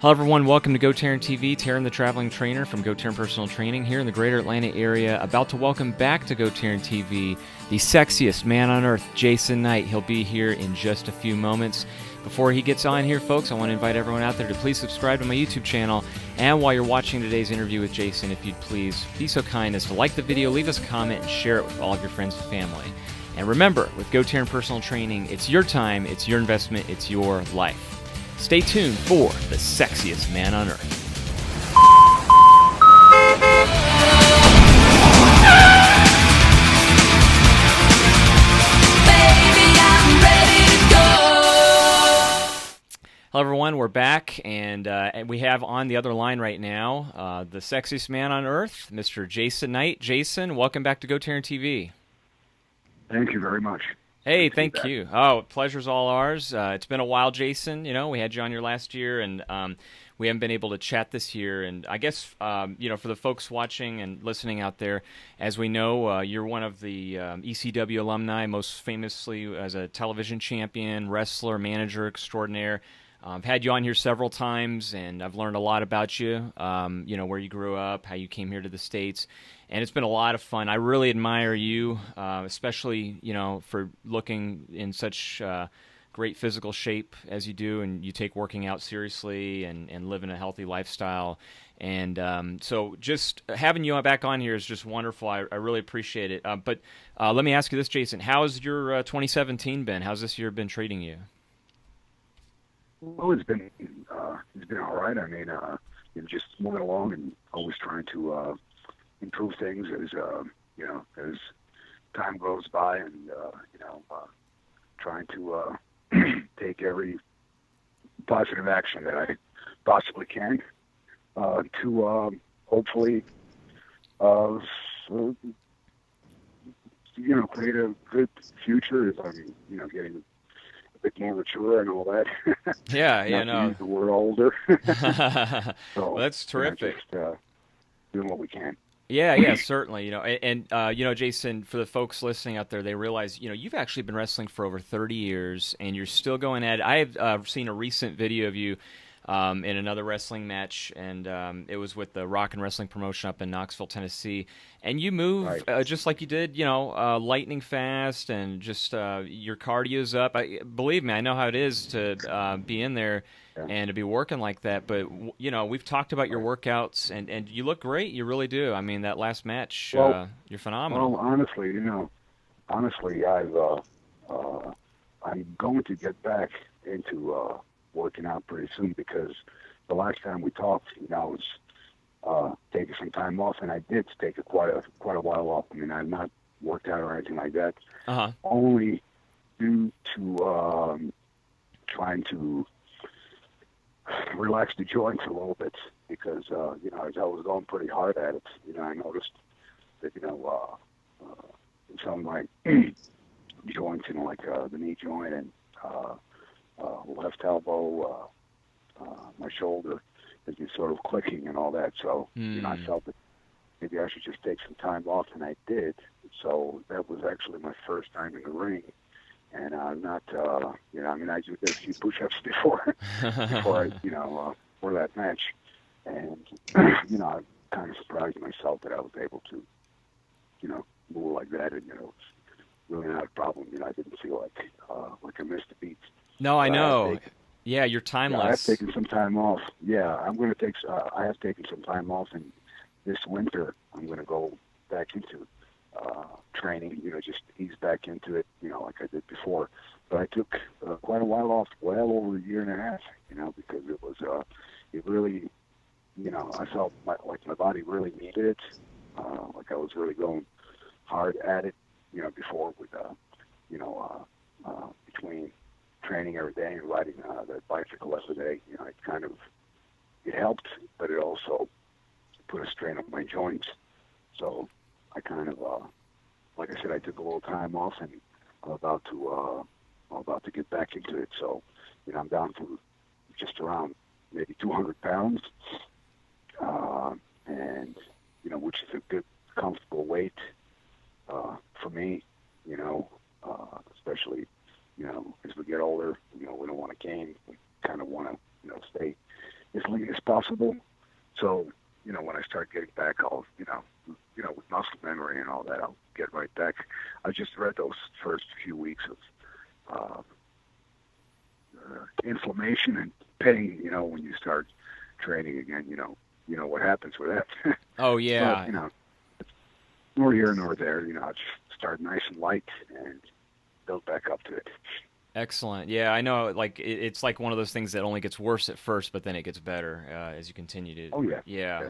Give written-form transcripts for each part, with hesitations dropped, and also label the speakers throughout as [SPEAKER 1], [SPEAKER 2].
[SPEAKER 1] Hello everyone, welcome to GoTarryn TV. Taryn the Traveling Trainer from GoTarryn Personal Training here in the greater Atlanta area, about to welcome back to GoTarryn TV the sexiest man on earth, Jason Knight. He'll be here in just a few moments. Before he gets on here, folks, I want to invite everyone out there to please subscribe to my YouTube channel. And while you're watching today's interview with Jason, if you'd please be so kind as to like the video, leave us a comment, and share it with all of your friends and family. And remember, with GoTarryn Personal Training, it's your time, it's your investment, it's your life. Stay tuned for the sexiest man on earth. Hello everyone, we're back, and we have on the other line right now the sexiest man on earth, Mr. Jason Knight. Jason, welcome back to GoTarryn TV.
[SPEAKER 2] Thank you very much.
[SPEAKER 1] Hey, thank you. Oh, pleasure's all ours. It's been a while, Jason. You know, we had you on here last year, and we haven't been able to chat this year. And I guess, you know, for the folks watching and listening out there, as we know, you're one of the ECW alumni, most famously as a television champion, wrestler, manager extraordinaire. I've had you on here several times, and I've learned a lot about you, you know, where you grew up, how you came here to the States, and it's been a lot of fun. I really admire you, especially, you know, for looking in such great physical shape as you do, and you take working out seriously and living a healthy lifestyle. And so just having you back on here is just wonderful. I really appreciate it. But let me ask you this, Jason. How's your 2017 been? How's this year been treating you?
[SPEAKER 2] Well, it's been all right. I mean, just moving along and always trying to improve things as you know, as time goes by, and you know, trying to take every positive action that I possibly can to hopefully you know, create a good future as I'm, you know, getting a bit more mature and all that.
[SPEAKER 1] Yeah, you
[SPEAKER 2] Not to
[SPEAKER 1] know.
[SPEAKER 2] use the word older. So,
[SPEAKER 1] Well, that's terrific.
[SPEAKER 2] You know, just doing what we can.
[SPEAKER 1] Yeah, certainly. You know, and you know, Jason, for the folks listening out there, they realize, you know, you've actually been wrestling for over 30 years, and you're still going at it. I have seen a recent video of you in another wrestling match, and it was with the Rock and Wrestling promotion up in Knoxville, Tennessee. And you move
[SPEAKER 2] Right.
[SPEAKER 1] just like you did, you know, lightning fast, and just your cardio's up. Believe me, I know how it is to be in there and to be working like that. But, you know, we've talked about your workouts, and you look great. You really do. I mean, that last match,
[SPEAKER 2] Well,
[SPEAKER 1] you're phenomenal.
[SPEAKER 2] Well, honestly, you know, I'm going to get back into working out pretty soon, because the last time we talked, you know, I was taking some time off, and I did take quite a while off. I mean, I've not worked out or anything like that. Only due to trying to relax the joints a little bit, because you know, as I was going pretty hard at it, you know, I noticed that, you know, some of my joints, you know, like the knee joint and left elbow, my shoulder, has been sort of clicking and all that. So, you know, I felt that maybe I should just take some time off, and I did. So that was actually my first time in the ring. And I'm not, you know, I mean, I just did a few push-ups before I, you know, for that match. And, you know, I'm kind of surprised myself that I was able to, you know, move like that. And, you know, it's really not a problem. You know, I didn't feel like I missed a beat.
[SPEAKER 1] No, I know. Yeah, you're timeless.
[SPEAKER 2] Yeah, I have taken some time off. Yeah, I'm going to take, I have taken some time off, and this winter I'm going to go back into training, you know, just ease back into it, you know, like I did before. But I took quite a while off, well over a year and a half, you know, because it was, it really, you know, I felt like my body really needed it, like I was really going hard at it, you know, before with, you know, between training every day and riding the bicycle every day, you know, it kind of, it helped, but it also put a strain on my joints. So I kind of, like I said, I took a little time off, and I'm about to get back into it. So, you know, I'm down to just around maybe 200 pounds, and, you know, which is a good, comfortable weight for me, you know, especially, you know, as we get older, you know, we don't want to gain, we kind of want to, you know, stay as quickly as possible. So, when I start getting back, I'll, with muscle memory and all that, I'll get right back. I just read those first few weeks of inflammation and pain, when you start training again, you know what happens with that.
[SPEAKER 1] Oh yeah.
[SPEAKER 2] But, it's nor here nor there, I just start nice and light and build back up to it.
[SPEAKER 1] Excellent. Yeah, I know. Like it's like one of those things that only gets worse at first, but then it gets better as you continue to.
[SPEAKER 2] Oh yeah.
[SPEAKER 1] Yeah.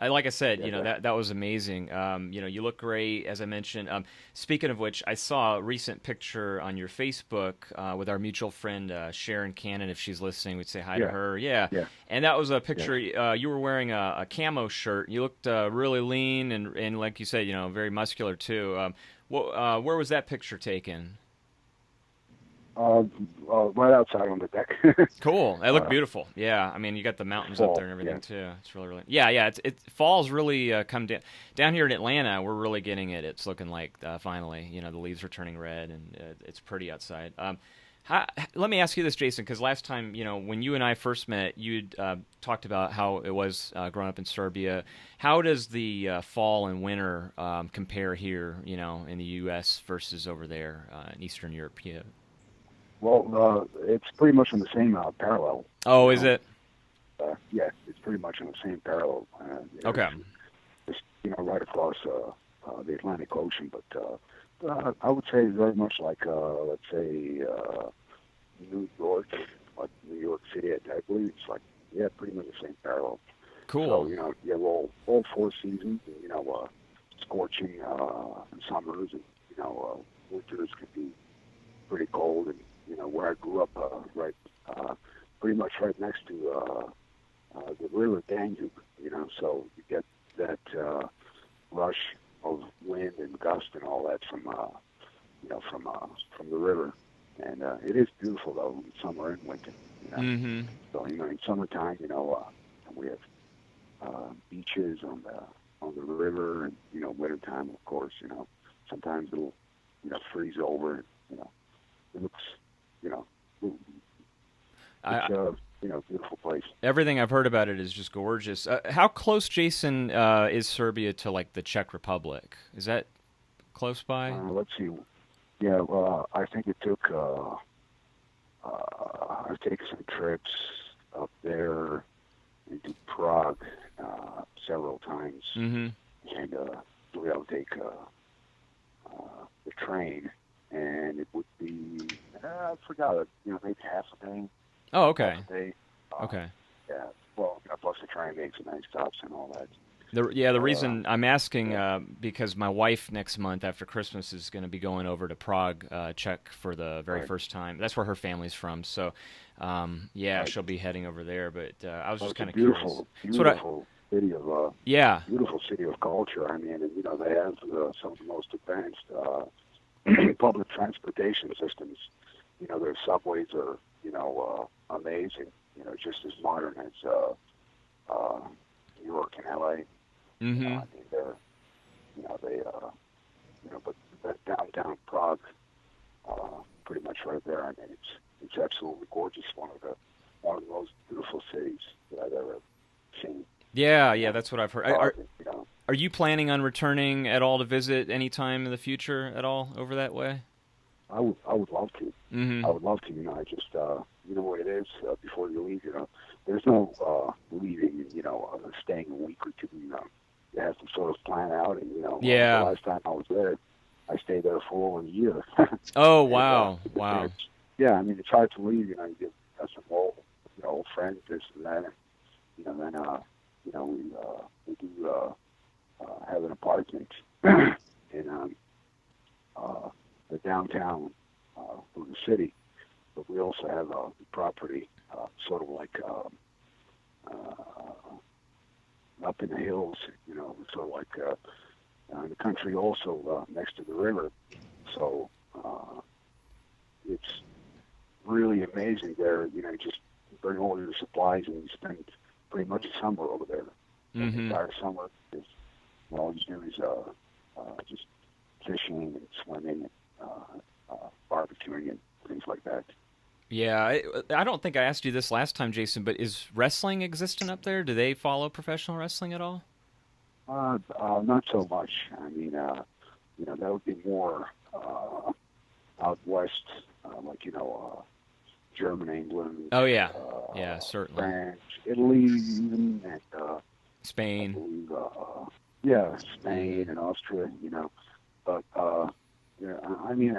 [SPEAKER 2] Yeah.
[SPEAKER 1] Like I said,
[SPEAKER 2] Yeah.
[SPEAKER 1] that was amazing. You look great, as I mentioned. Speaking of which, I saw a recent picture on your Facebook with our mutual friend Sharon Cannon. If she's listening, we'd say hi to
[SPEAKER 2] Yeah.
[SPEAKER 1] her. Yeah,
[SPEAKER 2] Yeah.
[SPEAKER 1] and that was a
[SPEAKER 2] Yes.
[SPEAKER 1] picture. You were wearing a camo shirt. You looked really lean and like you said, very muscular too. Where was that picture taken?
[SPEAKER 2] Right outside on the deck.
[SPEAKER 1] Cool. It looked
[SPEAKER 2] uh,
[SPEAKER 1] beautiful. Yeah, I mean, you got the mountains up there
[SPEAKER 2] fall.
[SPEAKER 1] and everything
[SPEAKER 2] Yeah.
[SPEAKER 1] too. It's really. Yeah, yeah. Fall's really come down here in Atlanta. We're really getting it. It's looking like finally, the leaves are turning red and it's pretty outside. Let me ask you this, Jason, because last time, when you and I first met, you'd talked about how it was growing up in Serbia. How does the fall and winter compare here, in the U.S. versus over there in Eastern Europe? Yeah.
[SPEAKER 2] Well, it's pretty much on the same parallel.
[SPEAKER 1] Oh,
[SPEAKER 2] You
[SPEAKER 1] is
[SPEAKER 2] know,
[SPEAKER 1] it?
[SPEAKER 2] yeah, it's pretty much on the same parallel.
[SPEAKER 1] Okay.
[SPEAKER 2] Just right across the Atlantic Ocean, but I would say very much like let's say New York, like New York City. I believe it's like pretty much the same parallel. So
[SPEAKER 1] Cool.
[SPEAKER 2] you have all four seasons. Scorching summers, and winters can be pretty cold. And where I grew up, right, pretty much right next to the river Danube. So you get that rush of wind and gust and all that from the river. And it is beautiful though, in summer and winter.
[SPEAKER 1] Mm-hmm.
[SPEAKER 2] So in summertime, we have beaches on the river, and wintertime, of course, sometimes it'll freeze over. And, it looks, you know, it's a beautiful place.
[SPEAKER 1] Everything I've heard about it is just gorgeous. How close, Jason, is Serbia to like the Czech Republic? Is that close by?
[SPEAKER 2] Let's see. Yeah, well, I think it took. I've taken some trips up there into Prague several times,
[SPEAKER 1] Mm-hmm.
[SPEAKER 2] and we all take the train, and it would be I forgot maybe half a day.
[SPEAKER 1] Oh, okay.
[SPEAKER 2] Half a day.
[SPEAKER 1] Okay.
[SPEAKER 2] Yeah. Well, plus the train makes some nice stops and all that.
[SPEAKER 1] The reason I'm asking
[SPEAKER 2] yeah.
[SPEAKER 1] because my wife next month after Christmas is going to be going over to Prague, Czech for the very
[SPEAKER 2] Right.
[SPEAKER 1] first time. That's where her family's from. So,
[SPEAKER 2] Right.
[SPEAKER 1] she'll be heading over there. But I was
[SPEAKER 2] Well,
[SPEAKER 1] just
[SPEAKER 2] it's a
[SPEAKER 1] kind of curious.
[SPEAKER 2] beautiful,
[SPEAKER 1] That's what
[SPEAKER 2] beautiful city of
[SPEAKER 1] yeah.
[SPEAKER 2] beautiful city of culture. I mean, and, they have some of the most advanced public transportation systems. Their subways are amazing. Just as modern as New York and L.A.
[SPEAKER 1] Mm-hmm.
[SPEAKER 2] I mean, they're but that downtown Prague, pretty much right there. I mean, it's absolutely gorgeous. One of the most beautiful cities that I've ever seen.
[SPEAKER 1] Yeah, that's what I've heard.
[SPEAKER 2] You know,
[SPEAKER 1] Are you planning on returning at all to visit any time in the future at all over that way?
[SPEAKER 2] I would love to.
[SPEAKER 1] Mm-hmm.
[SPEAKER 2] I would love to. I just what it is before you leave. There's no leaving. Staying a week or two. You have to sort of plan out. And
[SPEAKER 1] Yeah.
[SPEAKER 2] the last time I was there, I stayed there for over a year.
[SPEAKER 1] Oh,
[SPEAKER 2] And,
[SPEAKER 1] wow.
[SPEAKER 2] and
[SPEAKER 1] Wow.
[SPEAKER 2] yeah, I mean it's hard to leave. You get some old friends, this and that. And, then we do have an apartment in the downtown of the city, but we also have a property sort of like up in the hills, sort of like in the country also next to the river. So it's really amazing there. You just bring all your supplies and you spend pretty much the summer over there.
[SPEAKER 1] Mm-hmm.
[SPEAKER 2] The entire summer is all you do is just fishing and swimming and barbecuing and things like that.
[SPEAKER 1] Yeah, I don't think I asked you this last time, Jason, but is wrestling existent up there? Do they follow professional wrestling at all?
[SPEAKER 2] Not so much. I mean, that would be more out west, like Germany, England,
[SPEAKER 1] Oh yeah, yeah, certainly.
[SPEAKER 2] France, Italy, even, and I
[SPEAKER 1] Spain.
[SPEAKER 2] believe, yeah, Spain
[SPEAKER 1] Hmm.
[SPEAKER 2] and Austria. But yeah, I mean,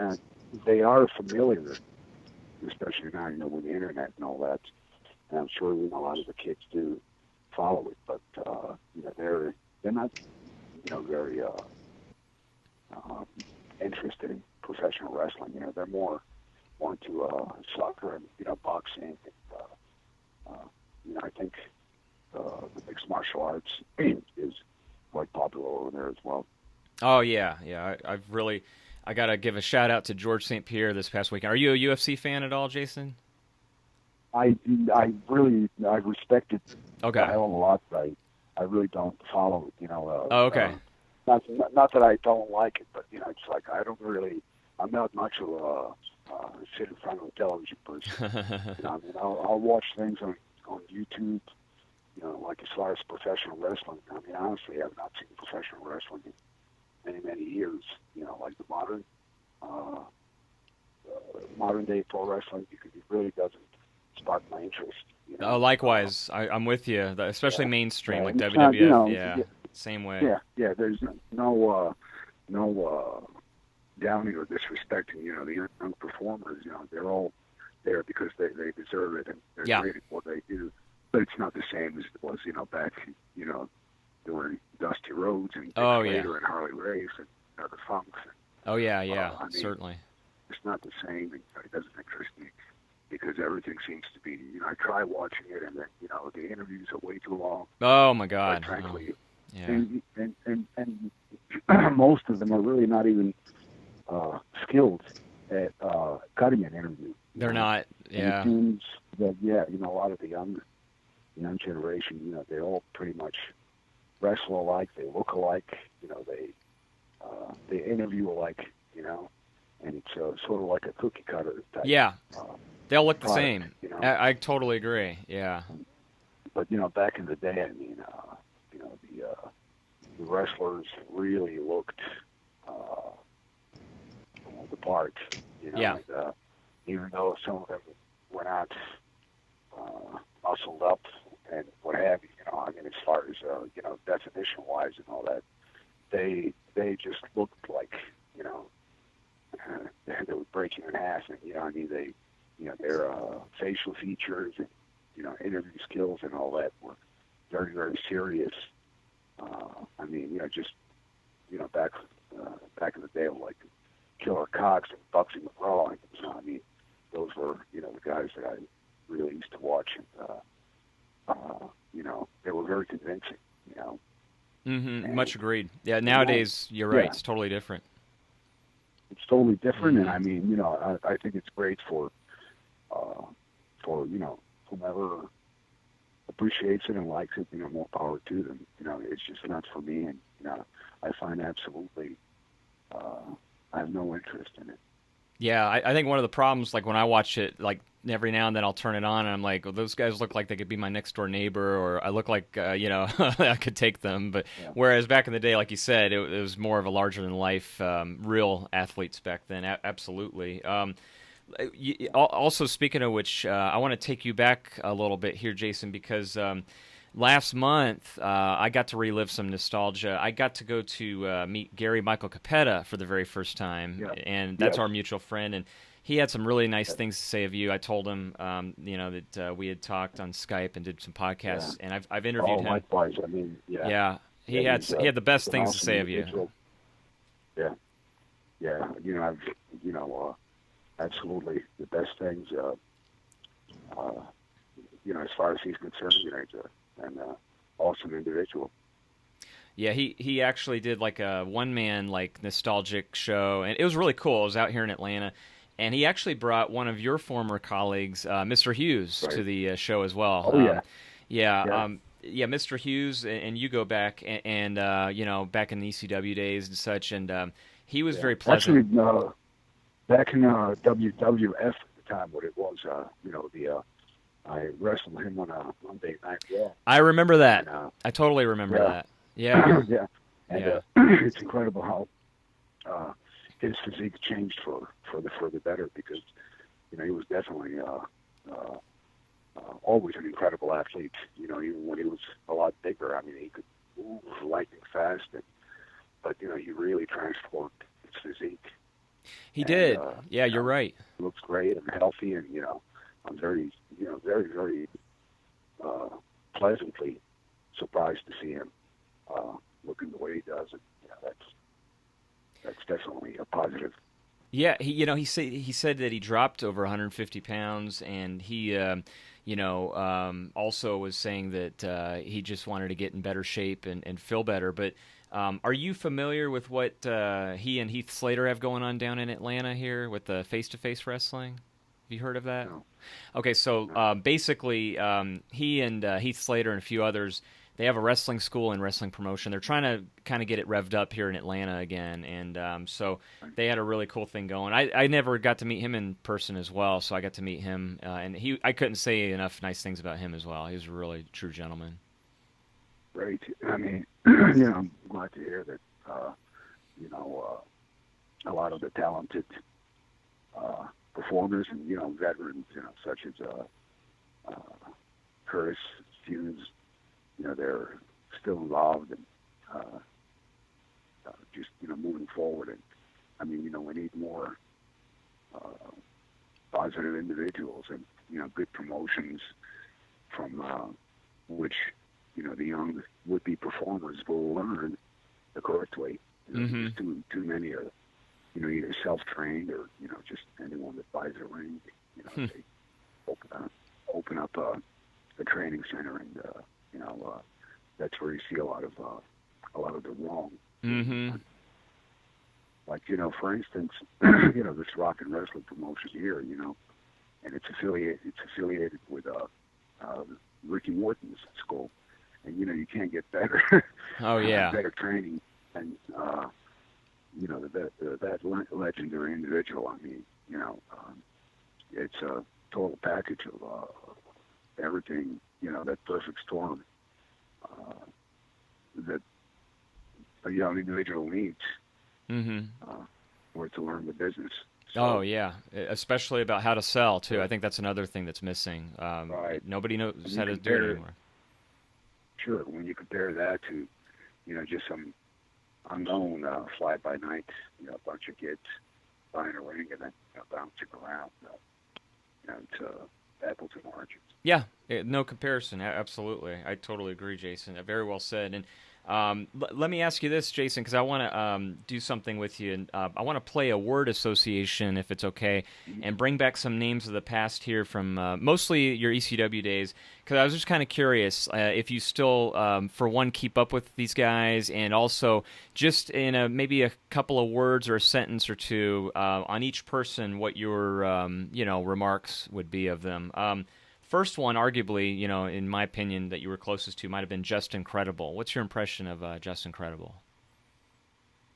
[SPEAKER 2] they are familiar, especially now, with the internet and all that. And I'm sure a lot of the kids do follow it, but they're not very um, interested in professional wrestling. They're more into soccer and boxing. And, I think the mixed martial arts is quite popular over there as well.
[SPEAKER 1] Oh yeah, yeah. I gotta give a shout out to George St. Pierre this past weekend. Are you a UFC fan at all, Jason?
[SPEAKER 2] I I respect it a
[SPEAKER 1] Okay.
[SPEAKER 2] hell of a lot, but I really don't follow it.
[SPEAKER 1] Oh, okay.
[SPEAKER 2] Not that I don't like it, but it's like I don't really. I'm not much of a sit in front of a television person. I mean, I'll watch things on YouTube. Like as far as professional wrestling, I mean, honestly, I've not seen professional wrestling in many years. Like the uh, modern day pro wrestling, because it really doesn't spark my interest.
[SPEAKER 1] Oh, likewise. I'm with you. Especially
[SPEAKER 2] Yeah,
[SPEAKER 1] mainstream
[SPEAKER 2] yeah,
[SPEAKER 1] like
[SPEAKER 2] and it's not,
[SPEAKER 1] WWF. Yeah, same way.
[SPEAKER 2] yeah. There's no downing or disrespecting, the young performers. They're all there because they deserve it and they're
[SPEAKER 1] Yeah.
[SPEAKER 2] great at what they do. But it's not the same as it was, back, during Dusty Rhodes and Dick
[SPEAKER 1] Oh yeah.
[SPEAKER 2] Slater and Harley Race and the Funks.
[SPEAKER 1] Oh yeah. Yeah.
[SPEAKER 2] I mean,
[SPEAKER 1] Certainly.
[SPEAKER 2] it's not the same. It doesn't interest me because everything seems to be. I try watching it and then the interviews are way too long.
[SPEAKER 1] Oh my
[SPEAKER 2] Quite
[SPEAKER 1] God. Oh,
[SPEAKER 2] frankly,
[SPEAKER 1] yeah.
[SPEAKER 2] and most of them are really not even skilled at cutting an interview.
[SPEAKER 1] They're not.
[SPEAKER 2] And it
[SPEAKER 1] Yeah.
[SPEAKER 2] seems that a lot of the young generation, they all pretty much wrestle alike, they look alike, they interview alike, and it's sort of like a cookie cutter type
[SPEAKER 1] Yeah.
[SPEAKER 2] uh,
[SPEAKER 1] They all look the
[SPEAKER 2] product,
[SPEAKER 1] same. I totally agree. Yeah.
[SPEAKER 2] But back in the day, I mean, the wrestlers really looked uh, the part,
[SPEAKER 1] Yeah.
[SPEAKER 2] and even though some of them were not muscled up and what have you, I mean, as far as definition wise and all that, they just looked like they would break you in half, and I mean, their facial features and interview skills and all that were very serious. I mean, just back back in the day, like Killer Cox and Bugsy McGraw. I mean, those were the guys that I really used to watch, and they were very convincing.
[SPEAKER 1] Mm-hmm.
[SPEAKER 2] And
[SPEAKER 1] Much agreed. Yeah.
[SPEAKER 2] now,
[SPEAKER 1] Nowadays, you're right.
[SPEAKER 2] yeah,
[SPEAKER 1] It's totally different.
[SPEAKER 2] it's totally different. And
[SPEAKER 1] Mm-hmm.
[SPEAKER 2] I mean, I think it's great uh, for whomever appreciates it and likes it. More power to them. It's just not for me, and I find absolutely I have no interest in it.
[SPEAKER 1] Yeah, I think one of the problems, like when I watch it, like every now and then I'll turn it on and I'm like, well, those guys look like they could be my next door neighbor, or I look like, I could take them. But
[SPEAKER 2] Yeah.
[SPEAKER 1] whereas back in the day, like you said, it was more of a larger than life, real athletes back then. Absolutely. Also, speaking of which, I want to take you back a little bit here, Jason, because last month I got to relive some nostalgia. I got to go to meet Gary Michael Capetta for the very first time,
[SPEAKER 2] Yeah.
[SPEAKER 1] and that's
[SPEAKER 2] Yes.
[SPEAKER 1] our mutual friend. And he had some really nice
[SPEAKER 2] Yes.
[SPEAKER 1] things to say of you. I told him, that we had talked on Skype and did some
[SPEAKER 2] Yeah.
[SPEAKER 1] podcasts, and I've
[SPEAKER 2] Oh,
[SPEAKER 1] interviewed him.
[SPEAKER 2] likewise. I mean, yeah.
[SPEAKER 1] Yeah,
[SPEAKER 2] Yeah,
[SPEAKER 1] he had the best
[SPEAKER 2] he's an
[SPEAKER 1] things to
[SPEAKER 2] awesome
[SPEAKER 1] say of you.
[SPEAKER 2] individual. Yeah. Yeah. I've, absolutely the best things, uh, as far as he's concerned, he's an awesome individual.
[SPEAKER 1] Yeah, he actually did like a one man like nostalgic show, and it was really cool. It was out here in Atlanta, and he actually brought one of your former colleagues, Mr. Hughes, to
[SPEAKER 2] Right.
[SPEAKER 1] the show as well.
[SPEAKER 2] Oh, yeah.
[SPEAKER 1] Yeah,
[SPEAKER 2] Yeah.
[SPEAKER 1] yeah, Mr. Hughes, and you go back and back in the ECW days and such, and he was
[SPEAKER 2] Yeah.
[SPEAKER 1] very pleasant.
[SPEAKER 2] Actually, back in WWF time what it was. I wrestled him on a Monday Night Raw.
[SPEAKER 1] I remember that.
[SPEAKER 2] And,
[SPEAKER 1] I totally remember
[SPEAKER 2] yeah.
[SPEAKER 1] that. Yeah.
[SPEAKER 2] Yeah. And
[SPEAKER 1] Yeah.
[SPEAKER 2] it's incredible how his physique changed for the better, because he was definitely always an incredible athlete. Even when he was a lot bigger, I mean, he could move lightning fast, but he really transformed his physique.
[SPEAKER 1] He did. Yeah, you're right.
[SPEAKER 2] He looks great and healthy, and I'm very very very pleasantly surprised to see him looking the way he does, and that's definitely a positive.
[SPEAKER 1] Yeah, he said that he dropped over 150 pounds, and he also was saying that he just wanted to get in better shape and feel better. But are you familiar with what he and Heath Slater have going on down in Atlanta here with the face-to-face wrestling? Have you heard of that?
[SPEAKER 2] No.
[SPEAKER 1] Okay, so
[SPEAKER 2] No.
[SPEAKER 1] Basically, he and Heath Slater and a few others, they have a wrestling school and wrestling promotion. They're trying to kind of get it revved up here in Atlanta again, and so they had a really cool thing going. I never got to meet him in person as well, so I got to meet him, and I couldn't say enough nice things about him as well. He was a really true gentleman.
[SPEAKER 2] Great. I mean, I'm glad to hear that. A lot of the talented performers and veterans, such as Curtis Hughes, they're still involved and just moving forward. And I mean, we need more positive individuals and good promotions from which the young would-be performers will learn the correct way. There's too many are either self-trained or just anyone that buys a ring. They open up a training center, and that's where you see a lot of the wrong.
[SPEAKER 1] Mm-hmm.
[SPEAKER 2] Like for instance, this rock and wrestling promotion here, and it's affiliated with Ricky Morton's school, and you can't get better.
[SPEAKER 1] Oh yeah.
[SPEAKER 2] Better training, and that legendary individual. I mean, it's a total package of everything. That perfect storm that a young individual needs. Or to learn the business. So,
[SPEAKER 1] oh yeah, especially about how to sell too. I think that's another thing that's missing.
[SPEAKER 2] Right.
[SPEAKER 1] Nobody knows how to do it anymore.
[SPEAKER 2] Sure, when you compare that to, just some unknown fly-by-night, a bunch of kids buying a ring and then bouncing around, it's apples and oranges.
[SPEAKER 1] Yeah, no comparison. Absolutely, I totally agree, Jason. Very well said. And let me ask you this, Jason, because I want to do something with you, and I want to play a word association, if it's okay, and bring back some names of the past here from mostly your ECW days, because I was just kind of curious if you still, for one, keep up with these guys, and also just in maybe a couple of words or a sentence or two on each person, what your remarks would be of them. First one, arguably, in my opinion, that you were closest to might have been Just Incredible. What's your impression of Just Incredible?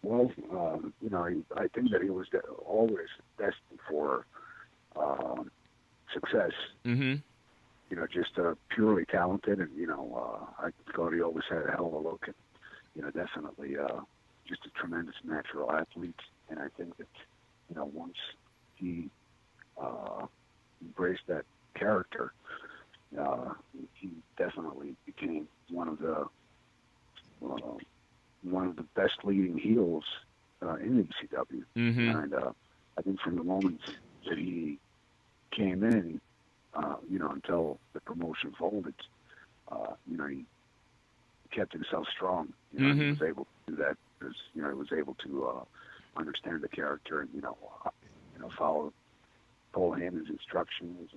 [SPEAKER 2] Well, I think that he was always destined for success.
[SPEAKER 1] Mm-hmm.
[SPEAKER 2] Just purely talented, and I thought he always had a hell of a look, and definitely just a tremendous natural athlete. And I think that once he embraced that character, he definitely became one of the best leading heels in the ECW.
[SPEAKER 1] Mm-hmm.
[SPEAKER 2] And I think from the moment that he came in, until the promotion folded, he kept himself strong. He was able to do that because he was able to understand the character and follow Paul Heyman's instructions.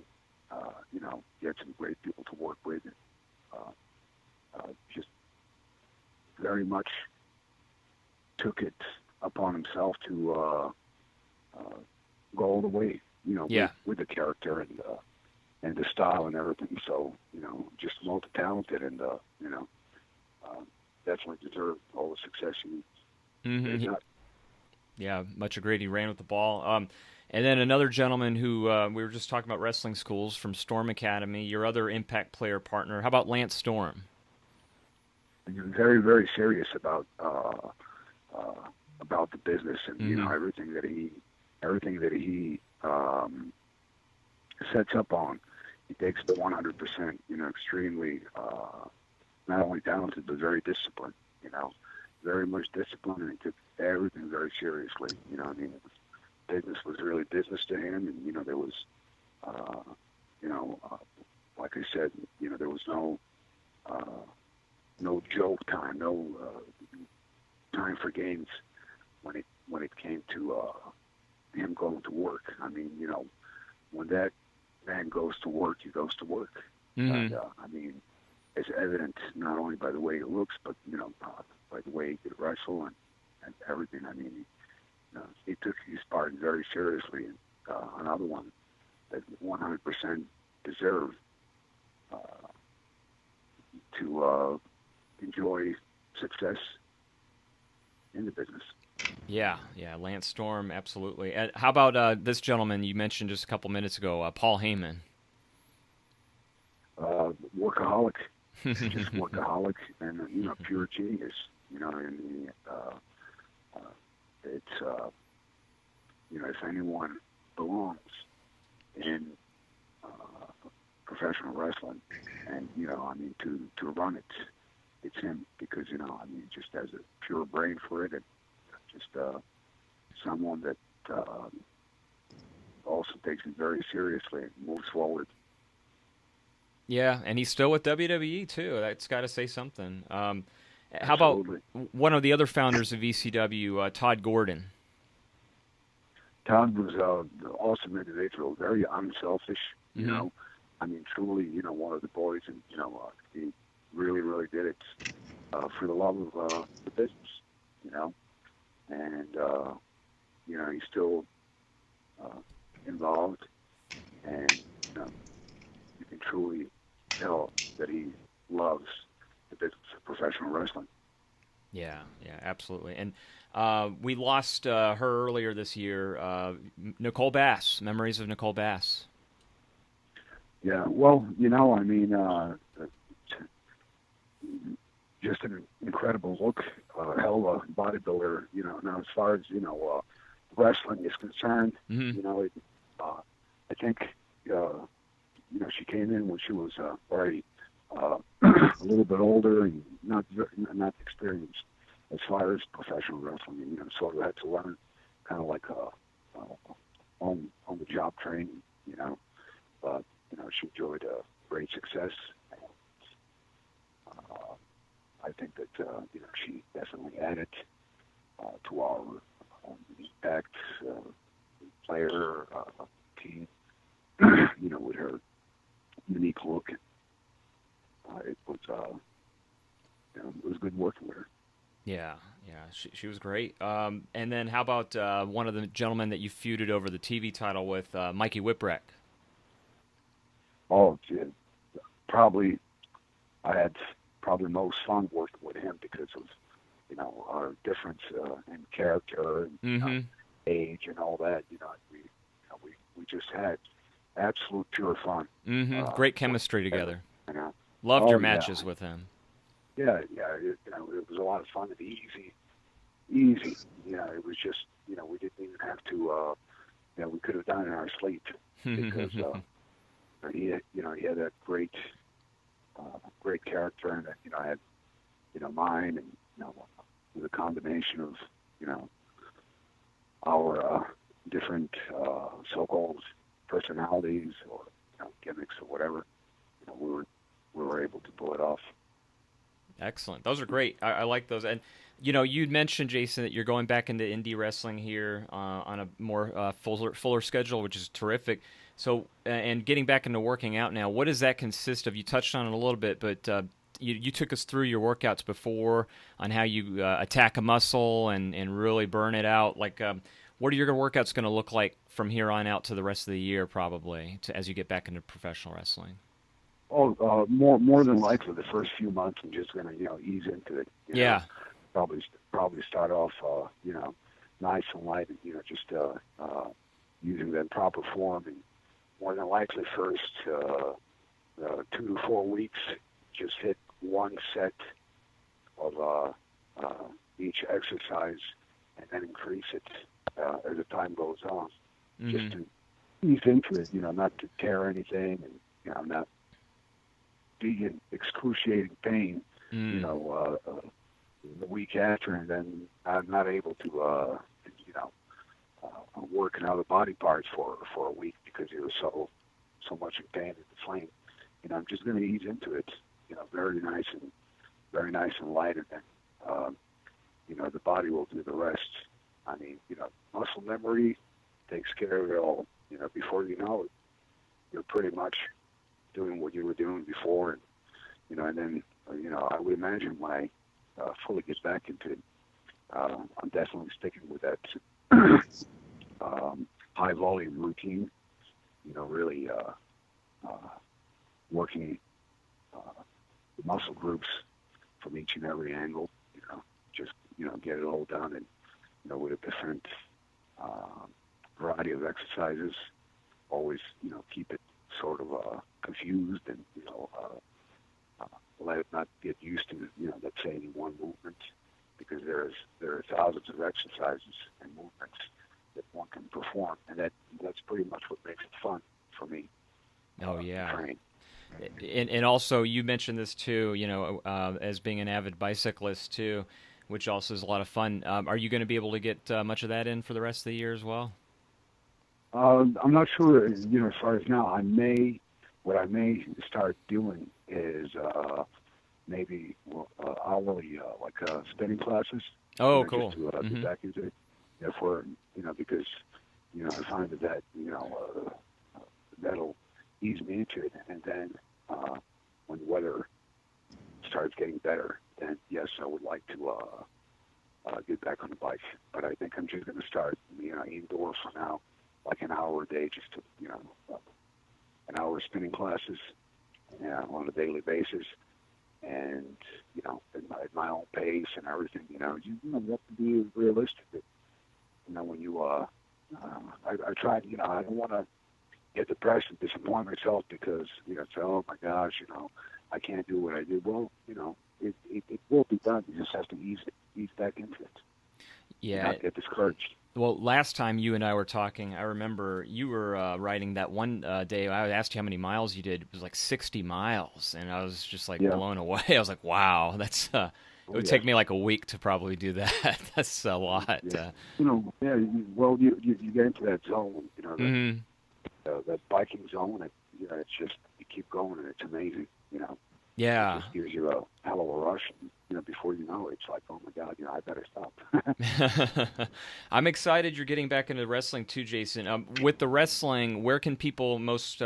[SPEAKER 2] Get some great people to work with. Just very much took it upon himself to go all the way, with the character and the style and everything. So, just multi-talented and, definitely deserved all the success he got.
[SPEAKER 1] Yeah, much agreed. He ran with the ball. And then another gentleman who we were just talking about wrestling schools from Storm Academy, your other Impact player partner. How about Lance Storm?
[SPEAKER 2] He was very, very serious about the business and everything that he sets up on. He takes the 100%. Extremely not only talented but very disciplined. Very much disciplined, and he took everything very seriously. Business was really business to him, and there was, like I said, there was no joke time, no time for games when it came to him going to work. When that man goes to work, he goes to work.
[SPEAKER 1] Mm-hmm.
[SPEAKER 2] And, it's evident not only by the way he looks, but by the way he could wrestle and everything. He took his part very seriously. And another one that 100% deserved to enjoy success in the business.
[SPEAKER 1] Yeah, Lance Storm, absolutely. And how about this gentleman you mentioned just a couple minutes ago, Paul Heyman?
[SPEAKER 2] Workaholic, just workaholic, and pure genius. It's if anyone belongs in professional wrestling, and to run it, it's him, because just has a pure brain for it, and just someone that also takes it very seriously and moves forward.
[SPEAKER 1] Yeah, and he's still with WWE too. That's got to say something. How
[SPEAKER 2] Absolutely.
[SPEAKER 1] about one of the other founders of ECW, Todd Gordon?
[SPEAKER 2] Todd was an awesome individual, very unselfish. Truly, one of the boys, and he really, really did it for the love of the business. And he's still involved, and you can truly tell that he loves the business of professional wrestling.
[SPEAKER 1] Yeah, absolutely. And we lost her earlier this year, Nicole Bass. Memories of Nicole Bass.
[SPEAKER 2] Yeah, well, just an incredible look, hell of a bodybuilder. Now as far as wrestling is concerned,
[SPEAKER 1] Mm-hmm.
[SPEAKER 2] I think she came in when she was already a little bit older and not experienced as far as professional wrestling. Sort of had to learn, kind of like on the job training. But she enjoyed great success. I think that she definitely added to our Impact player team. With her unique look, it was good working with her.
[SPEAKER 1] Yeah, she was great. And then how about one of the gentlemen that you feuded over the TV title with, Mikey Whipwreck?
[SPEAKER 2] Oh, probably I had most fun working with him because of our difference in character and
[SPEAKER 1] Mm-hmm.
[SPEAKER 2] age and all that. We just had absolute pure fun.
[SPEAKER 1] Mm-hmm. Great chemistry together.
[SPEAKER 2] You
[SPEAKER 1] Loved your matches with him.
[SPEAKER 2] Yeah. It was a lot of fun and easy. It was just we didn't even have to. We could have done it in our sleep because he had that great character, and I had mine, and with a combination of our different so-called personalities or gimmicks or whatever, we were able to pull it off.
[SPEAKER 1] Excellent. Those are great. I like those. And you'd mentioned, Jason, that you're going back into indie wrestling here on a more fuller schedule, which is terrific. So, and getting back into working out now, what does that consist of? You touched on it a little bit, but you took us through your workouts before on how you attack a muscle and really burn it out. Like, what are your workouts going to look like from here on out to the rest of the year, probably, as you get back into professional wrestling?
[SPEAKER 2] Oh, more than likely, the first few months I'm just going to ease into it.
[SPEAKER 1] Yeah.
[SPEAKER 2] Probably start off nice and light, and just using the proper form, and more than likely first 2 to 4 weeks, just hit one set of each exercise, and then increase it as the time goes on, just to ease into it, not to tear anything, and not be in excruciating pain, the week after, and then I'm not able to, work in other body parts for a week because it was so much in pain and inflamed. I'm just going to ease into it, very nice and light, and then, the body will do the rest. I mean, muscle memory takes care of it all. Before you know it, you're pretty much doing what you were doing before, and then, I would imagine when I fully get back into it, I'm definitely sticking with that high volume routine. Really working the muscle groups from each and every angle. Just get it all done, and with a different variety of exercises. Always keep it sort of confused, and let it not get used to let's say any one movement, because there are thousands of exercises and movements that one can perform, and that's pretty much what makes it fun for me.
[SPEAKER 1] Oh yeah.
[SPEAKER 2] To train.
[SPEAKER 1] And also, you mentioned this too, as being an avid bicyclist too, which also is a lot of fun. Are you going to be able to get much of that in for the rest of the year as well?
[SPEAKER 2] I'm not sure, as far as now. What I may start doing is maybe hourly, spinning classes.
[SPEAKER 1] Oh, cool.
[SPEAKER 2] Just to get back into it. Because, I find that, that'll ease me into it. And then when the weather starts getting better, then yes, I would like to get back on the bike. But I think I'm just going to start, indoors for now, like an hour a day, just to, an hour spinning classes on a daily basis. And, at my own pace and everything, you have to be realistic. When you, I tried, I don't want to get depressed and disappoint myself because, say, oh my gosh, I can't do what I did. Well, it will be done. You just have to ease back into it.
[SPEAKER 1] Yeah.
[SPEAKER 2] Not get discouraged.
[SPEAKER 1] Well, last time you and I were talking, I remember you were riding that one day. I asked you how many miles you did. It was like 60 miles, and I was just blown away. I was like, wow, that's it would take me like a week to probably do that. That's a lot.
[SPEAKER 2] Yeah. You get into that zone, that biking zone, and it's just, you keep going, and it's amazing,
[SPEAKER 1] Yeah.
[SPEAKER 2] It just gives you a hell of a rush, and, before you know it, it's like, oh my God, I better stop.
[SPEAKER 1] I'm excited you're getting back into wrestling too, Jason. With the wrestling, where can people most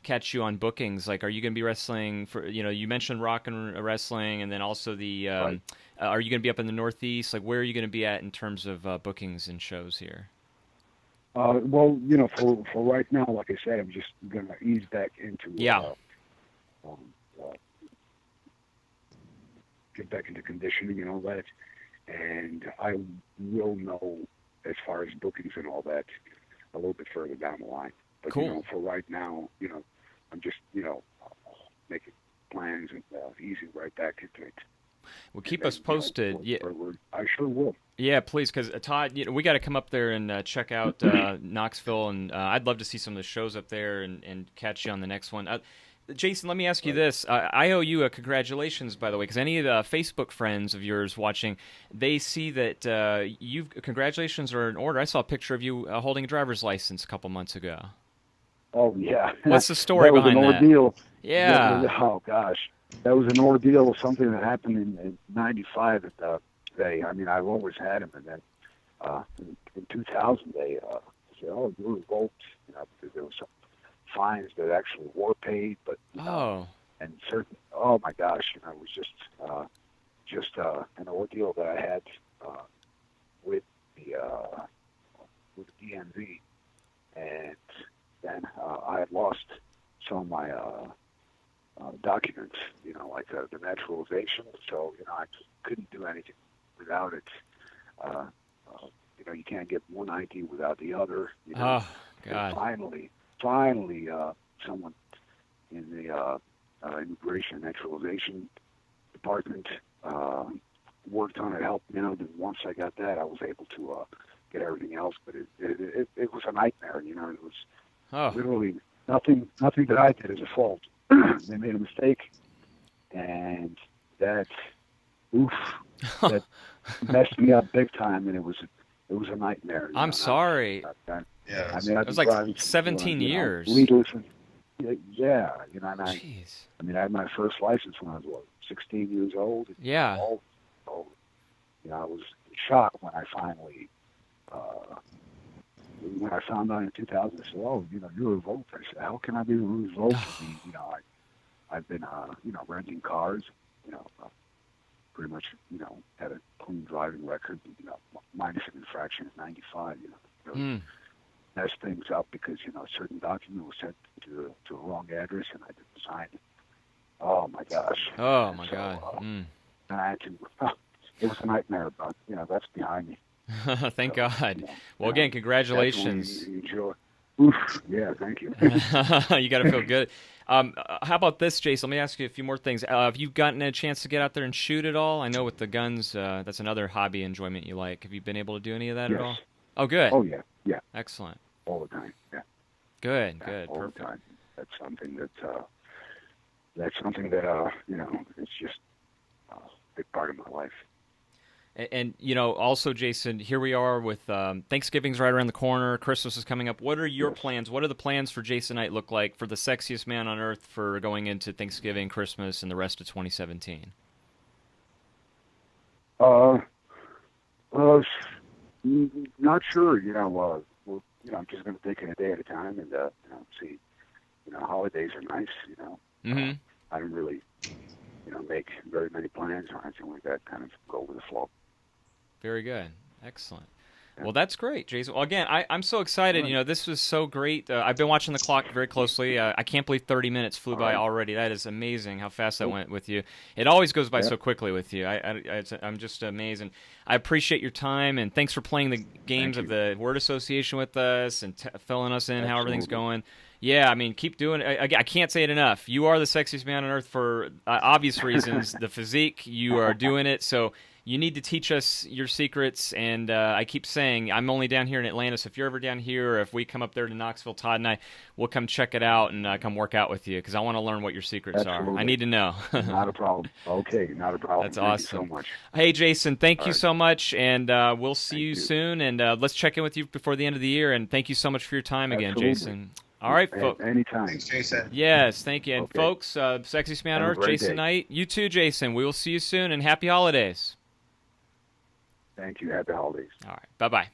[SPEAKER 1] catch you on bookings? Like, are you going to be wrestling for, you mentioned rock and wrestling, and then also the,
[SPEAKER 2] Right.
[SPEAKER 1] Are you going to be up in the Northeast? Like, where are you going to be at in terms of bookings and shows here?
[SPEAKER 2] Well, for right now, like I said, I'm just going to ease back into get back into conditioning and all that, and I will know as far as bookings and all that a little bit further down the line. But
[SPEAKER 1] Cool.
[SPEAKER 2] For right now, I'm just making plans and easing right back into it.
[SPEAKER 1] Well, keep us posted. Yeah.
[SPEAKER 2] I sure will.
[SPEAKER 1] Yeah, please, because Todd, we got to come up there and check out Knoxville, and I'd love to see some of the shows up there and catch you on the next one. Jason, let me ask you this. I owe you a congratulations, by the way, because any of the Facebook friends of yours watching, they see that congratulations are in order. I saw a picture of you holding a driver's license a couple months ago.
[SPEAKER 2] Oh, yeah.
[SPEAKER 1] What's the story behind that?
[SPEAKER 2] That was an ordeal.
[SPEAKER 1] Yeah.
[SPEAKER 2] Oh, gosh. That was an ordeal, something that happened in 95 at the day. I mean, I've always had him, and then in 2000 they said, oh, you were revoked, because there was some fines that actually were paid, but and certain, oh my gosh, it was just an ordeal that I had with the DMV, and then I had lost some of my documents, like the naturalization, so I just couldn't do anything without it. you know, you can't get one ID without the other. You know?
[SPEAKER 1] Oh, God.
[SPEAKER 2] And finally, someone in the immigration and naturalization department worked on it, helped me out, and once I got that, I was able to get everything else. But it was a nightmare. You know, it was literally nothing that I did is a fault. They made a mistake, and that messed me up big time, and it was a nightmare.
[SPEAKER 1] I'm sorry.
[SPEAKER 2] Yeah, I mean,
[SPEAKER 1] it was like 17 years.
[SPEAKER 2] Legal, yeah, you know, and
[SPEAKER 1] Jeez.
[SPEAKER 2] I mean, I had my first license when I was 16 years old.
[SPEAKER 1] Yeah.
[SPEAKER 2] You know, I was shocked when I finally, when I found out in 2000. I said, "Oh, you know, you're revoked." I said, "How can I be revoked?" I mean, you know, I've been, you know, renting cars. You know, pretty much, you know, had a clean driving record. You know, minus an infraction at 95. You know, really messed things up because, you know, a certain document was sent to a wrong address, and I didn't sign it. Oh my gosh.
[SPEAKER 1] Oh my God.
[SPEAKER 2] And I had to. It was a nightmare, but you know, that's behind me.
[SPEAKER 1] Thank God. Well, again, congratulations.
[SPEAKER 2] Oof, yeah, thank you.
[SPEAKER 1] You got to feel good. How about this, Jason? Let me ask you a few more things. Have you gotten a chance to get out there and shoot at all? I know with the guns, that's another hobby enjoyment you like. Have you been able to do any of that at all? Oh, good.
[SPEAKER 2] Oh, yeah, yeah.
[SPEAKER 1] Excellent.
[SPEAKER 2] All the time, yeah.
[SPEAKER 1] Good,
[SPEAKER 2] yeah,
[SPEAKER 1] good,
[SPEAKER 2] all
[SPEAKER 1] perfect.
[SPEAKER 2] The time. That's something that you know, it's just a big part of my life.
[SPEAKER 1] And you know, also, Jason, here we are with Thanksgiving's right around the corner. Christmas is coming up. What are your plans? What do the plans for Jason Knight look like for the sexiest man on earth for going into Thanksgiving, Christmas, and the rest of 2017?
[SPEAKER 2] Not sure. You know, I'm just going to take it a day at a time, and you know, see. You know, holidays are nice. You know, I don't really, you know, make very many plans or anything like that. Kind of go with the flow.
[SPEAKER 1] Very good. Excellent. Well, that's great, Jason. Well, again, I'm so excited. You know, this was so great. I've been watching the clock very closely. I can't believe 30 minutes flew by already. That is amazing how fast that went with you. It always goes by so quickly with you. I'm just amazed. And I appreciate your time, and thanks for playing the games of the word association with us and filling us in how everything's going. Yeah, I mean, keep doing it. I can't say it enough. You are the sexiest man on earth for obvious reasons. The physique, you are doing it. So you need to teach us your secrets. And I keep saying, I'm only down here in Atlanta, so if you're ever down here or if we come up there to Knoxville, Todd and I, we'll come check it out and come work out with you because I want to learn what your secrets are. I need to know.
[SPEAKER 2] Not a problem. Okay, not a problem.
[SPEAKER 1] That's awesome.
[SPEAKER 2] Thank you so much.
[SPEAKER 1] Hey, Jason, thank you so much, and we'll see you soon. And let's check in with you before the end of the year. And thank you so much for your time again, Jason. All right, folks.
[SPEAKER 2] Anytime.
[SPEAKER 3] Thanks, Jason.
[SPEAKER 1] Yes, thank you. And folks, Sexiest Man on Earth, Jason Knight. You too, Jason. We will see you soon, and happy holidays.
[SPEAKER 2] Thank you. Happy holidays.
[SPEAKER 1] All right. Bye-bye.